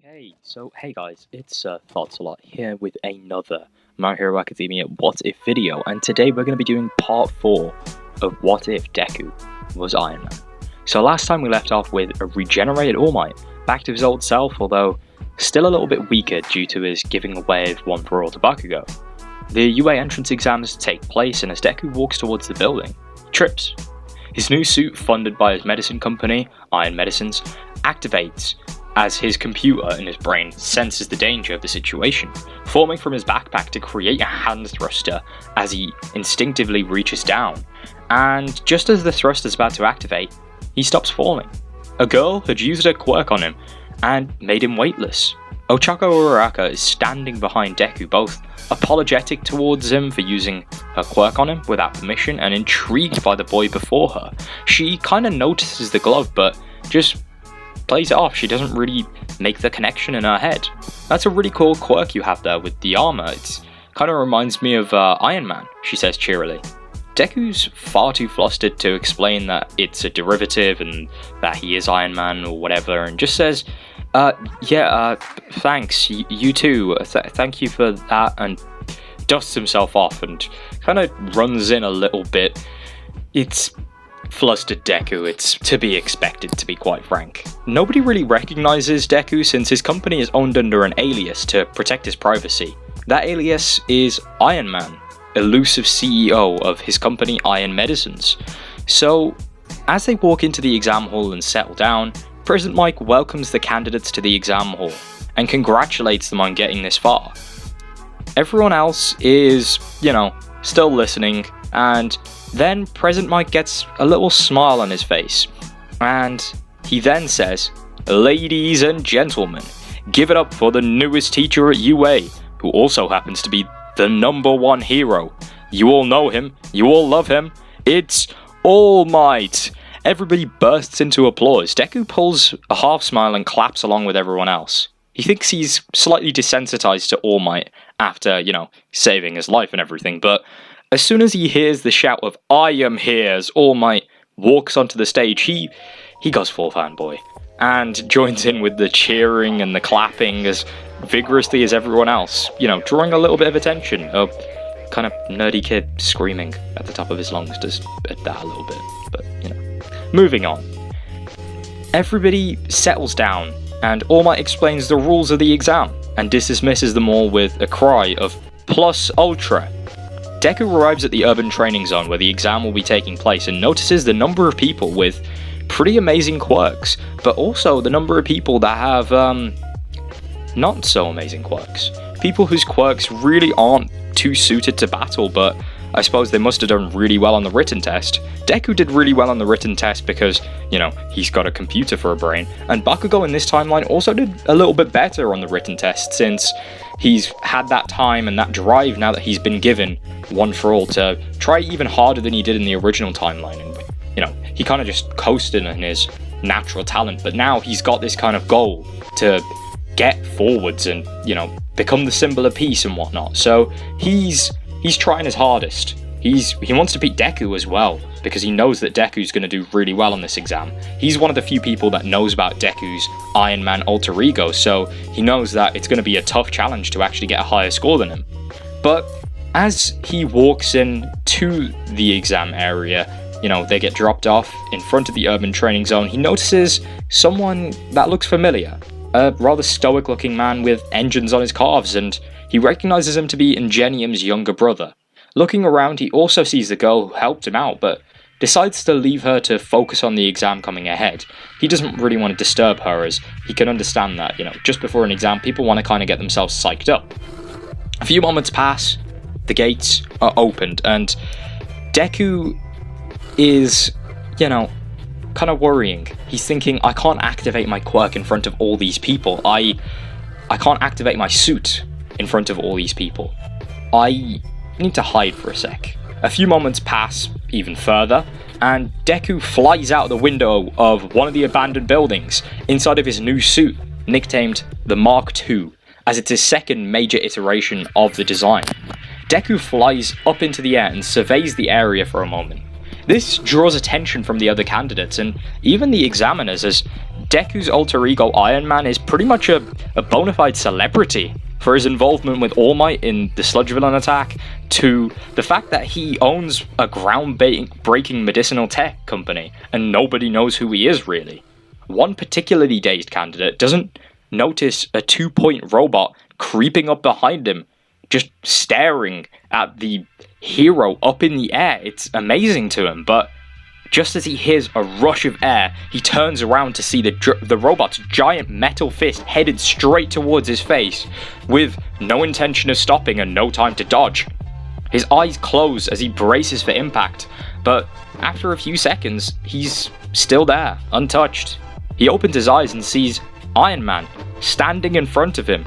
Hey guys, it's Thoughts a Lot here with another My Hero Academia What If video, and today we're going to be doing part 4 of What If Deku was Iron Man. So last time we left off with a regenerated All Might, back to his old self, although still a little bit weaker due to his giving away of One for All to Bakugo. The UA entrance exams take place, and as Deku walks towards the building, he trips. His new suit, funded by his medicine company, Iron Medicines, activates as his computer in his brain senses the danger of the situation, forming from his backpack to create a hand thruster as he instinctively reaches down. And just as the thruster is about to activate, he stops falling. A girl had used her quirk on him and made him weightless. Ochako Uraraka is standing behind Deku, both apologetic towards him for using her quirk on him without permission and intrigued by the boy before her. She kinda notices the glove but just plays it off. She doesn't really make the connection in her head. That's a really cool quirk you have there with the armor. It kind of reminds me of Iron Man, she says cheerily. Deku's far too flustered to explain that it's a derivative and that he is Iron Man or whatever, and just says, thanks, you too, thank you for that, and dusts himself off and kind of runs in a little bit. It's flustered Deku, it's to be expected, to be quite frank. Nobody really recognizes Deku since his company is owned under an alias to protect his privacy. That alias is Iron Man, elusive CEO of his company Iron Medicines. So, as they walk into the exam hall and settle down, President Mike welcomes the candidates to the exam hall and congratulates them on getting this far. Everyone else is, still listening, and then President Mike gets a little smile on his face, and he then says, "Ladies and gentlemen, give it up for the newest teacher at UA, who also happens to be the #1 hero. You all know him, you all love him, it's All Might." Everybody bursts into applause. Deku pulls a half smile and claps along with everyone else. He thinks he's slightly desensitized to All Might after, saving his life and everything, but as soon as he hears the shout of "I am here" as All Might walks onto the stage, he goes full fanboy and joins in with the cheering and the clapping as vigorously as everyone else, drawing a little bit of attention. A kind of nerdy kid screaming at the top of his lungs does that a little bit, but Moving on. Everybody settles down and All Might explains the rules of the exam and dismisses them all with a cry of "Plus Ultra." Deku arrives at the urban training zone where the exam will be taking place and notices the number of people with pretty amazing quirks, but also the number of people that have not so amazing quirks. People whose quirks really aren't too suited to battle, but I suppose they must have done really well on the written test. Deku did really well on the written test because, he's got a computer for a brain, and Bakugo in this timeline also did a little bit better on the written test since he's had that time and that drive now that he's been given One for All to try even harder than he did in the original timeline. And, he kind of just coasted in his natural talent, but now he's got this kind of goal to get forwards and, become the symbol of peace and whatnot. So he's trying his hardest. He wants to beat Deku as well, because he knows that Deku's going to do really well on this exam. He's one of the few people that knows about Deku's Iron Man alter ego, so he knows that it's going to be a tough challenge to actually get a higher score than him. But as he walks in to the exam area, they get dropped off in front of the urban training zone, he notices someone that looks familiar. A rather stoic looking man with engines on his calves, and he recognizes him to be Ingenium's younger brother. Looking around, he also sees the girl who helped him out, but decides to leave her to focus on the exam coming ahead. He doesn't really want to disturb her, as he can understand that, just before an exam, people want to kind of get themselves psyched up. A few moments pass, the gates are opened, and Deku is, kind of worrying. He's thinking, I can't activate my quirk in front of all these people. I can't activate my suit in front of all these people. I need to hide for a sec. A few moments pass even further, and Deku flies out the window of one of the abandoned buildings inside of his new suit, nicknamed the Mark II, as it's his second major iteration of the design. Deku flies up into the air and surveys the area for a moment. This draws attention from the other candidates and even the examiners, as Deku's alter ego Iron Man is pretty much a bona fide celebrity for his involvement with All Might in the Sludge Villain attack, to the fact that he owns a ground-breaking medicinal tech company and nobody knows who he is really. One particularly dazed candidate doesn't notice a 2-point robot creeping up behind him, just staring at the hero up in the air. It's amazing to him, but just as he hears a rush of air, he turns around to see the robot's giant metal fist headed straight towards his face, with no intention of stopping and no time to dodge. His eyes close as he braces for impact, but after a few seconds, he's still there, untouched. He opens his eyes and sees Iron Man standing in front of him.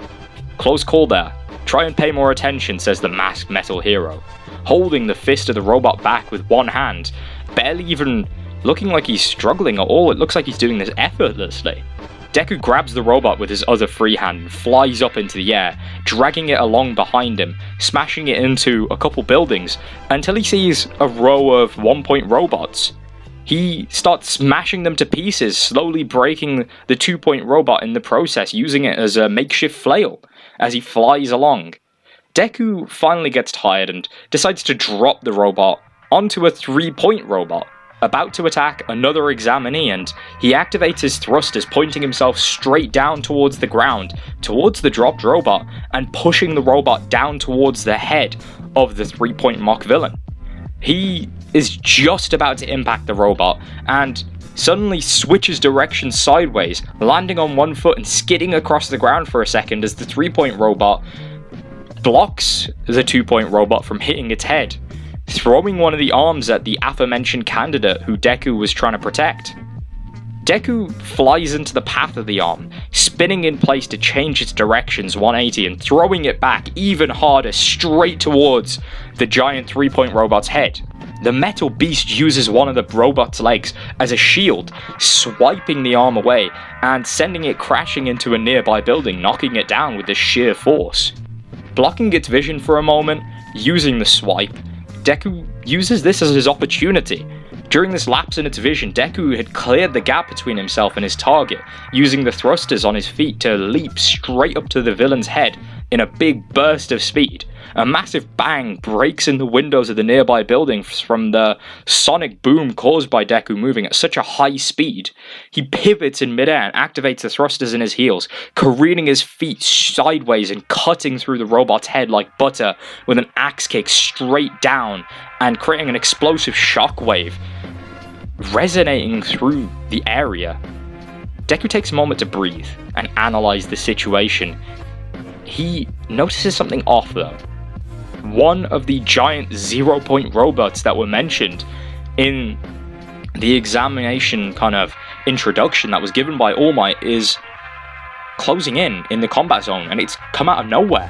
"Close call there. Try and pay more attention," says the masked metal hero, holding the fist of the robot back with one hand, barely even looking like he's struggling at all. It looks like he's doing this effortlessly. Deku grabs the robot with his other free hand and flies up into the air, dragging it along behind him, smashing it into a couple buildings until he sees a row of 1-point robots. He starts smashing them to pieces, slowly breaking the 2-point robot in the process, using it as a makeshift flail as he flies along. Deku finally gets tired and decides to drop the robot onto a 3-point robot, about to attack another examinee, and he activates his thrusters, pointing himself straight down towards the ground, towards the dropped robot, and pushing the robot down towards the head of the 3-point mock villain. He is just about to impact the robot, and suddenly switches direction sideways, landing on one foot and skidding across the ground for a second as the 3-point robot blocks the 2-point robot from hitting its head, throwing one of the arms at the aforementioned candidate who Deku was trying to protect. Deku flies into the path of the arm, spinning in place to change its directions 180 and throwing it back even harder straight towards the giant 3-point robot's head. The metal beast uses one of the robot's legs as a shield, swiping the arm away and sending it crashing into a nearby building, knocking it down with the sheer force. Blocking its vision for a moment, using the swipe, Deku uses this as his opportunity. During this lapse in its vision, Deku had cleared the gap between himself and his target, using the thrusters on his feet to leap straight up to the villain's head in a big burst of speed. A massive bang breaks in the windows of the nearby building from the sonic boom caused by Deku moving at such a high speed. He pivots in midair and activates the thrusters in his heels, careening his feet sideways and cutting through the robot's head like butter with an axe kick straight down and creating an explosive shockwave, resonating through the area. Deku takes a moment to breathe and analyze the situation. He notices something off though. One of the giant 0-point robots that were mentioned in the examination kind of introduction that was given by All Might is closing in the combat zone, and it's come out of nowhere.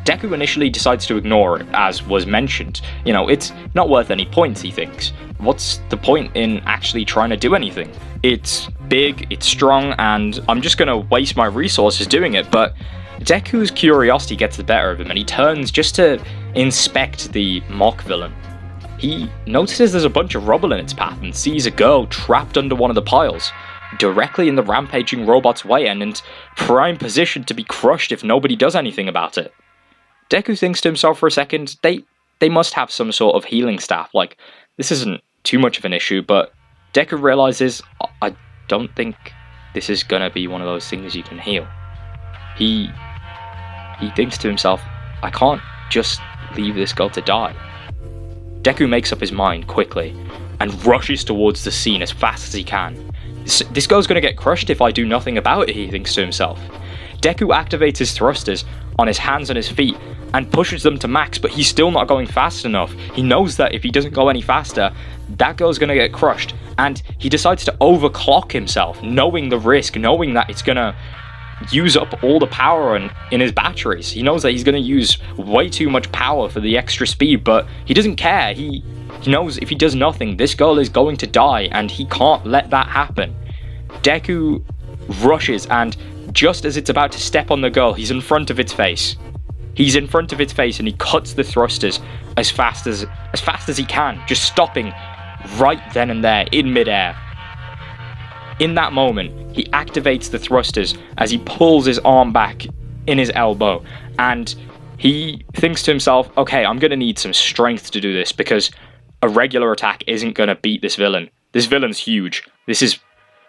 Deku initially decides to ignore it, as was mentioned. You know, it's not worth any points, he thinks. What's the point in actually trying to do anything? It's big, it's strong, and I'm just gonna waste my resources doing it, but Deku's curiosity gets the better of him, and he turns just to inspect the mock villain. He notices there's a bunch of rubble in its path and sees a girl trapped under one of the piles, directly in the rampaging robot's way and prime position to be crushed if nobody does anything about it. Deku thinks to himself for a second, they must have some sort of healing staff, like, this isn't too much of an issue, but Deku realizes, I don't think this is gonna be one of those things you can heal. He thinks to himself, I can't just leave this girl to die. Deku makes up his mind quickly and rushes towards the scene as fast as he can. This girl's gonna get crushed if I do nothing about it, he thinks to himself. Deku activates his thrusters on his hands and his feet and pushes them to max, but he's still not going fast enough. He knows that if he doesn't go any faster, that girl's gonna get crushed, and he decides to overclock himself, knowing the risk, knowing that it's gonna use up all the power in his batteries. He knows that he's going to use way too much power for the extra speed, but he doesn't care. He knows if he does nothing, this girl is going to die, and he can't let that happen. Deku rushes, and just as it's about to step on the girl, he's in front of its face. He's in front of its face, and he cuts the thrusters as fast as he can, just stopping right then and there in midair. In that moment, he activates the thrusters as he pulls his arm back in his elbow, and he thinks to himself, okay, I'm going to need some strength to do this, because a regular attack isn't going to beat this villain. This villain's huge. This is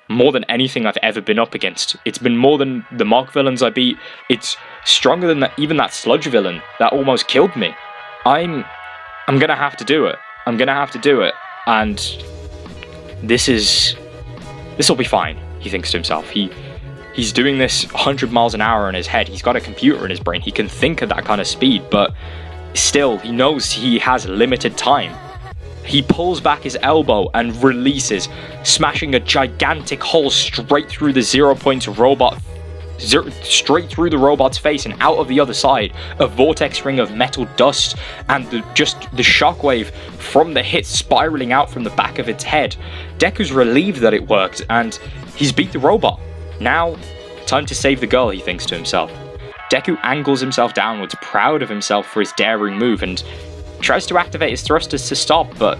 more than anything I've ever been up against. It's been more than the mock villains I beat. It's stronger than even that sludge villain that almost killed me. I'm going to have to do it. I'm going to have to do it. And this will be fine, he thinks to himself. He's doing this 100 miles an hour in his head. He's got a computer in his brain. He can think at that kind of speed, but still, he knows he has limited time. He pulls back his elbow and releases, smashing a gigantic hole straight through the 0 Point robot, straight through the robot's face and out of the other side. A vortex ring of metal dust and the shockwave from the hit spiraling out from the back of its head. Deku's relieved that it worked, and he's beat the robot. Now, time to save the girl, he thinks to himself. Deku angles himself downwards, proud of himself for his daring move, and tries to activate his thrusters to stop, but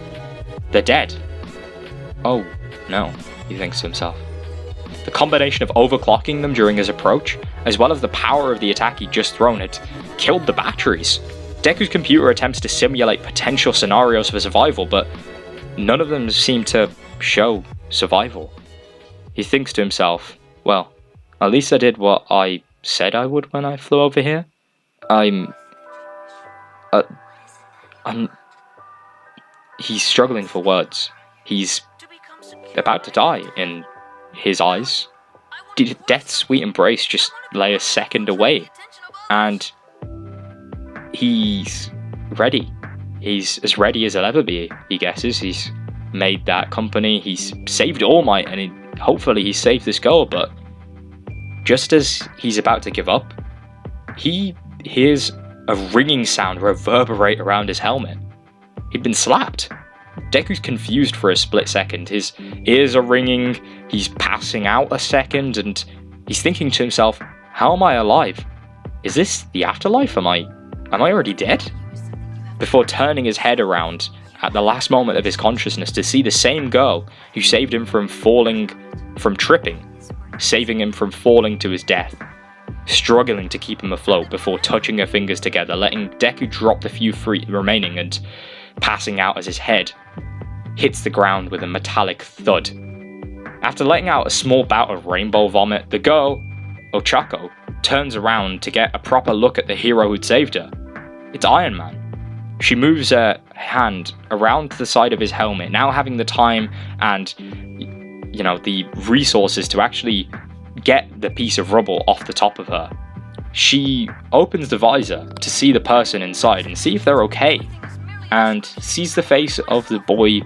they're dead. Oh, no, he thinks to himself. The combination of overclocking them during his approach, as well as the power of the attack he'd just thrown, had killed the batteries. Deku's computer attempts to simulate potential scenarios for survival, but none of them seem to show survival. He thinks to himself, well, at least I did what I said I would when I flew over here. He's struggling for words. He's about to die in his eyes. Death's sweet embrace just lay a second away, and he's ready. He's as ready as he'll ever be, he guesses. He's made that company, he's saved All Might, and hopefully he saved this girl, but just as he's about to give up, he hears a ringing sound reverberate around his helmet. He'd been slapped. Deku's confused for a split second. His ears are ringing, he's passing out a second, and he's thinking to himself, how am I alive? Is this the afterlife? Am I already dead? Before turning his head around at the last moment of his consciousness to see the same girl who saved him from tripping, saving him from falling to his death, struggling to keep him afloat before touching her fingers together, letting Deku drop the few feet remaining and passing out as his head hits the ground with a metallic thud. After letting out a small bout of rainbow vomit, the girl, Ochako, turns around to get a proper look at the hero who'd saved her. It's Iron Man. She moves her hand around the side of his helmet, now having the time and, the resources to actually get the piece of rubble off the top of her. She opens the visor to see the person inside and see if they're okay, and sees the face of the boy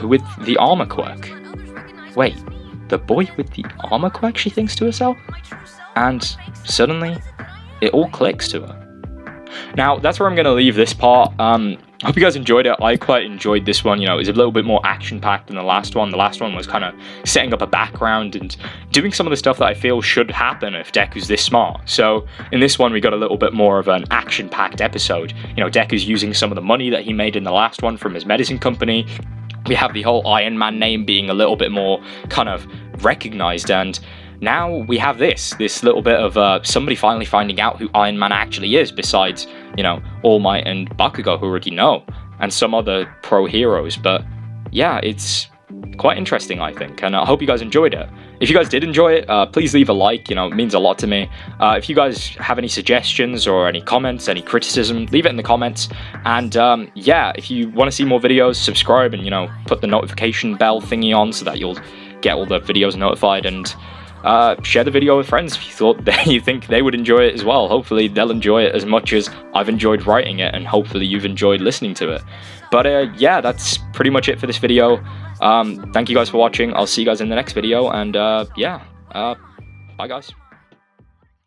with the armor quirk. Wait, the boy with the armor quirk, she thinks to herself, and suddenly it all clicks to her. Now, that's where I'm going to leave this part. Hope you guys enjoyed it. I quite enjoyed this one. It was a little bit more action-packed than the last one. The last one was kind of setting up a background and doing some of the stuff that I feel should happen if Deku's this smart. So in this one, we got a little bit more of an action-packed episode. Deku's using some of the money that he made in the last one from his medicine company. We have the whole Iron Man name being a little bit more kind of recognized, and now we have this little bit of somebody finally finding out who Iron Man actually is, besides, All Might and Bakugo, who already know, and some other pro heroes. But yeah, it's quite interesting, I think, and I hope you guys enjoyed it. If you guys did enjoy it, please leave a like. It means a lot to me. If you guys have any suggestions or any comments, any criticism, leave it in the comments. And yeah, if you want to see more videos, subscribe and put the notification bell thingy on so that you'll get all the videos notified, and share the video with friends if you think they would enjoy it as well. Hopefully they'll enjoy it as much as I've enjoyed writing it, and hopefully you've enjoyed listening to it. But yeah, that's pretty much it for this video. Thank you guys for watching. I'll see you guys in the next video, and yeah, bye guys.